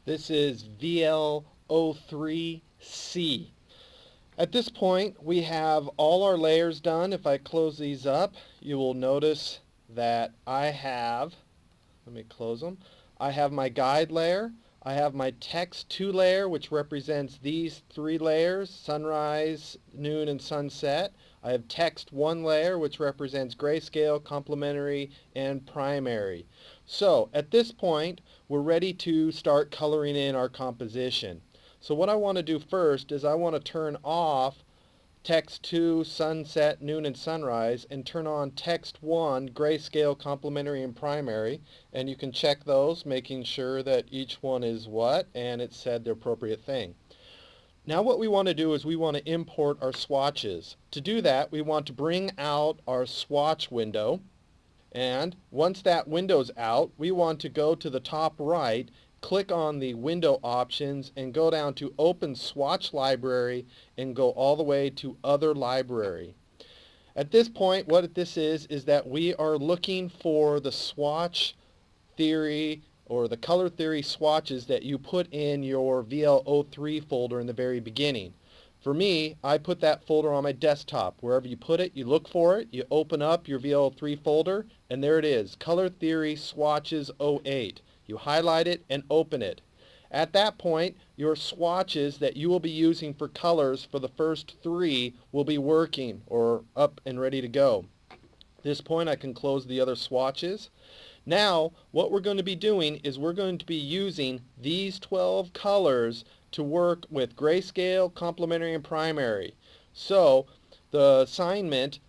This is vl03c. At this point, we have all our layers done. If I close these up, you will notice that I have, let me close them, I have my guide layer, I have my text 2 layer, which represents these 3 layers, sunrise, noon, and sunset. I have text 1 layer, which represents grayscale, complementary, and primary. So at this point, we're ready to start coloring in our composition. So what I want to do first is I want to turn off text 2, sunset, noon, and sunrise, and turn on text 1, grayscale, complementary, and primary. And you can check those, making sure that each one is what, and it said the appropriate thing. Now what we want to do is we want to import our swatches. To do that, we want to bring out our swatch window. And once that window's out, we want to go to the top right, click on the window options, and go down to Open Swatch Library and go all the way to Other Library. At this point, what this is that we are looking for the swatch theory or the color theory swatches that you put in your vl03 folder in the very beginning. For me, I put that folder on my desktop. Wherever you put it, you look for it, you open up your vl03 folder, and there it is, Color Theory Swatches 08. You highlight it and open it. At that point, your swatches that you will be using for colors for the first 3 will be working or up and ready to go. At this point, I can close the other swatches. Now, what we're going to be doing is we're going to be using these 12 colors to work with grayscale, complementary, and primary. So the assignment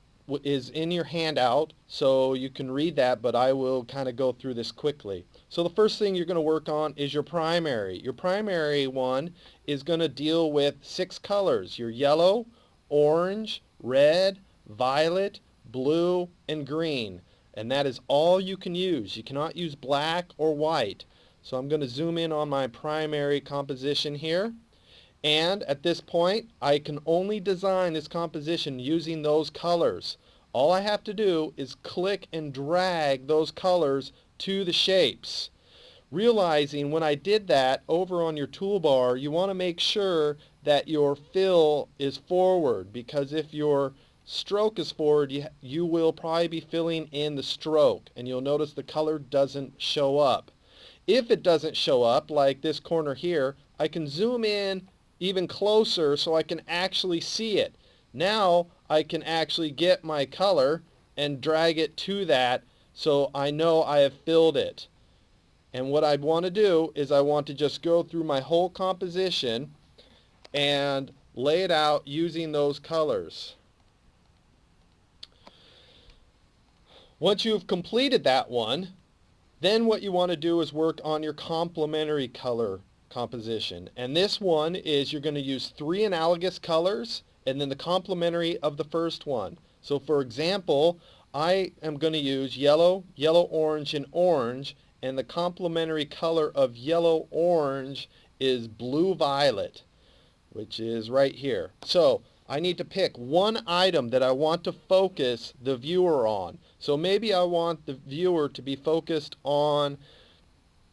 is in your handout, so you can read that, but I will kind of go through this quickly. So the first thing you're going to work on is your primary. Your primary one is going to deal with 6 colors, your yellow, orange, red, violet, blue, and green. And that is all you can use. You cannot use black or white. So I'm going to zoom in on my primary composition here. And at this point, I can only design this composition using those colors. All I have to do is click and drag those colors to the shapes. Realizing when I did that, over on your toolbar, you want to make sure that your fill is forward, because if your stroke is forward, you will probably be filling in the stroke, and you'll notice the color doesn't show up. If it doesn't show up, like this corner here, I can zoom in even closer so I can actually see it. Now I can actually get my color and drag it to that so I know I have filled it. And what I want to do is I want to just go through my whole composition and lay it out using those colors. Once you've completed that one, then what you want to do is work on your complementary color composition. And this one is you're going to use 3 analogous colors and then the complementary of the first one. So for example, I am going to use yellow, yellow, orange, and orange, and the complementary color of yellow orange is blue violet, which is right here. So I need to pick one item that I want to focus the viewer on. So maybe I want the viewer to be focused on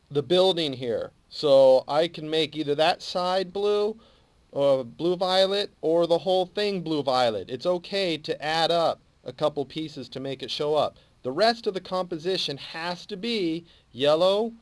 the building here. So I can make either that side blue, or blue violet, or the whole thing blue violet. It's okay to add up a couple pieces to make it show up. The rest of the composition has to be yellow,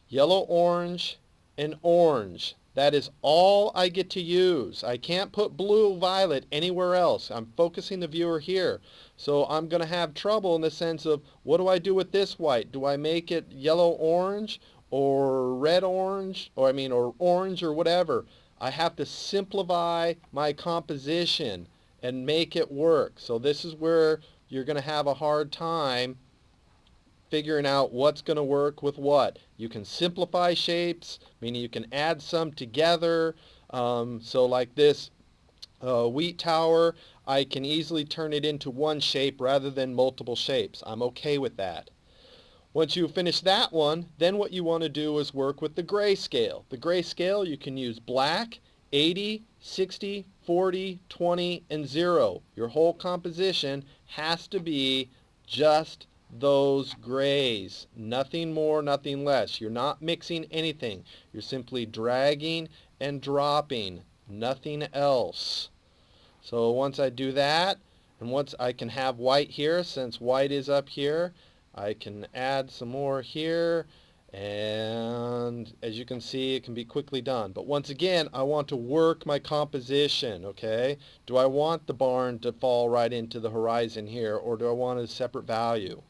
yellow orange, and orange. That is all I get to use. I can't put blue violet anywhere else. I'm focusing the viewer here. So I'm going to have trouble in the sense of, what do I do with this white? Do I make it yellow orange or red orange, or orange or whatever? I have to simplify my composition and make it work. So this is where you're going to have a hard time figuring out what's going to work with what. You can simplify shapes, meaning you can add some together. So like this wheat tower, I can easily turn it into one shape rather than multiple shapes. I'm okay with that. Once you finish that one, then what you want to do is work with the grayscale. The grayscale, you can use black, 80, 60, 40, 20, and 0. Your whole composition has to be just those grays. Nothing more, nothing less. You're not mixing anything. You're simply dragging and dropping. Nothing else. So once I do that, and once I can have white here, since white is up here, I can add some more here, and as you can see, it can be quickly done. But once again, I want to work my composition, okay? Do I want the barn to fall right into the horizon here, or do I want a separate value?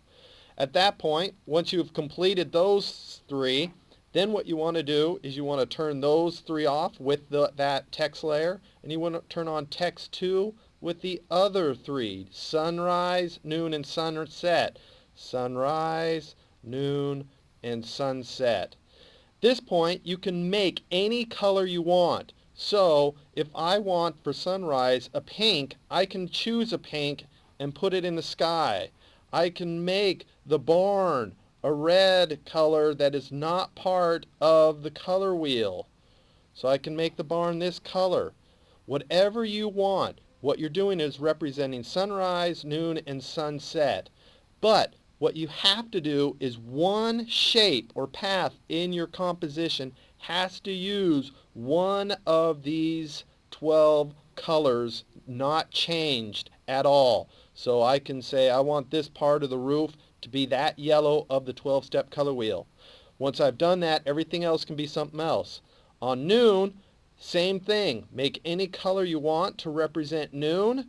At that point, once you've completed those three, then what you want to do is you want to turn those three off with that text layer, and you want to turn on text 2 with the other three: sunrise, noon, and sunset. Sunrise, noon, and sunset. This point, you can make any color you want. So if I want for sunrise a pink, I can choose a pink and put it in the sky. I can make the barn a red color that is not part of the color wheel. So I can make the barn this color. Whatever you want, what you're doing is representing sunrise, noon, and sunset. But what you have to do is one shape or path in your composition has to use one of these 12 colors, not changed at all. So I can say I want this part of the roof to be that yellow of the 12-step color wheel. Once I've done that, everything else can be something else. On noon, same thing. Make any color you want to represent noon.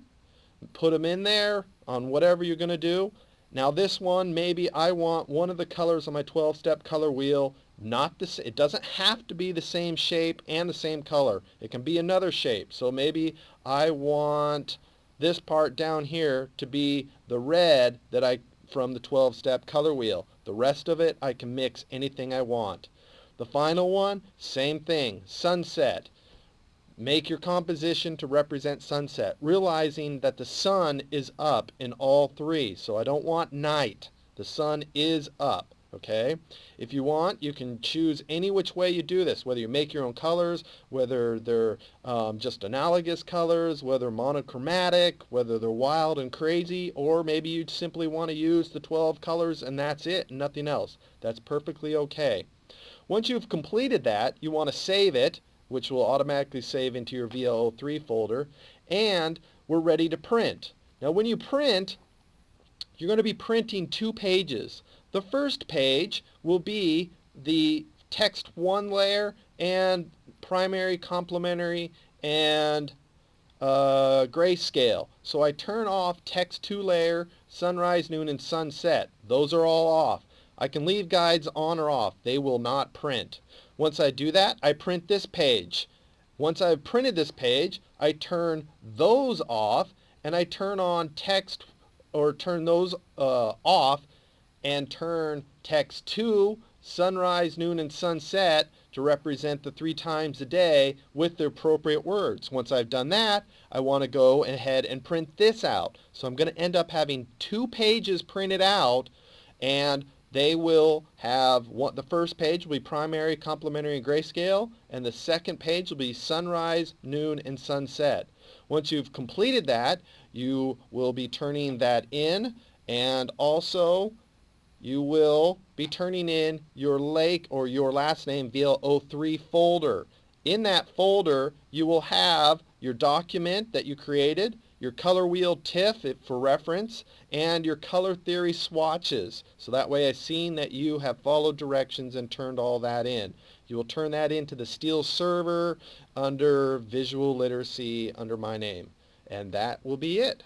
Put them in there on whatever you're going to do. Now this one, maybe I want one of the colors on my 12-step color wheel, it doesn't have to be the same shape and the same color. It can be another shape. So maybe I want this part down here to be the red from the 12-step color wheel. The rest of it, I can mix anything I want. The final one, same thing, sunset. Make your composition to represent sunset, realizing that the sun is up in all three. So I don't want night. The sun is up, okay? If you want, you can choose any which way you do this, whether you make your own colors, whether they're just analogous colors, whether monochromatic, whether they're wild and crazy, or maybe you simply want to use the 12 colors and that's it, and nothing else. That's perfectly okay. Once you've completed that, you want to save it, which will automatically save into your vl03 folder, and we're ready to print. Now when you print, you're going to be printing 2 pages. The first page will be the text 1 layer and primary, complementary, and grayscale. So I turn off text 2 layer, sunrise, noon, and sunset. Those are all off. I can leave guides on or off. They will not print. Once I do that, I print this page. Once I've printed this page, I turn those off, and I turn on text, or turn those off, and turn text 2, sunrise, noon, and sunset to represent the 3 times a day with the appropriate words. Once I've done that, I want to go ahead and print this out. So I'm going to end up having 2 pages printed out, and they will have the first page will be primary, complementary, and grayscale, and the second page will be sunrise, noon, and sunset. Once you've completed that, you will be turning that in, and also you will be turning in your your last name vl03 folder. In that folder, you will have your document that you created, your color wheel TIFF for reference, and your color theory swatches. So that way I've seen that you have followed directions and turned all that in. You will turn that into the Steel server under Visual Literacy under my name. And that will be it.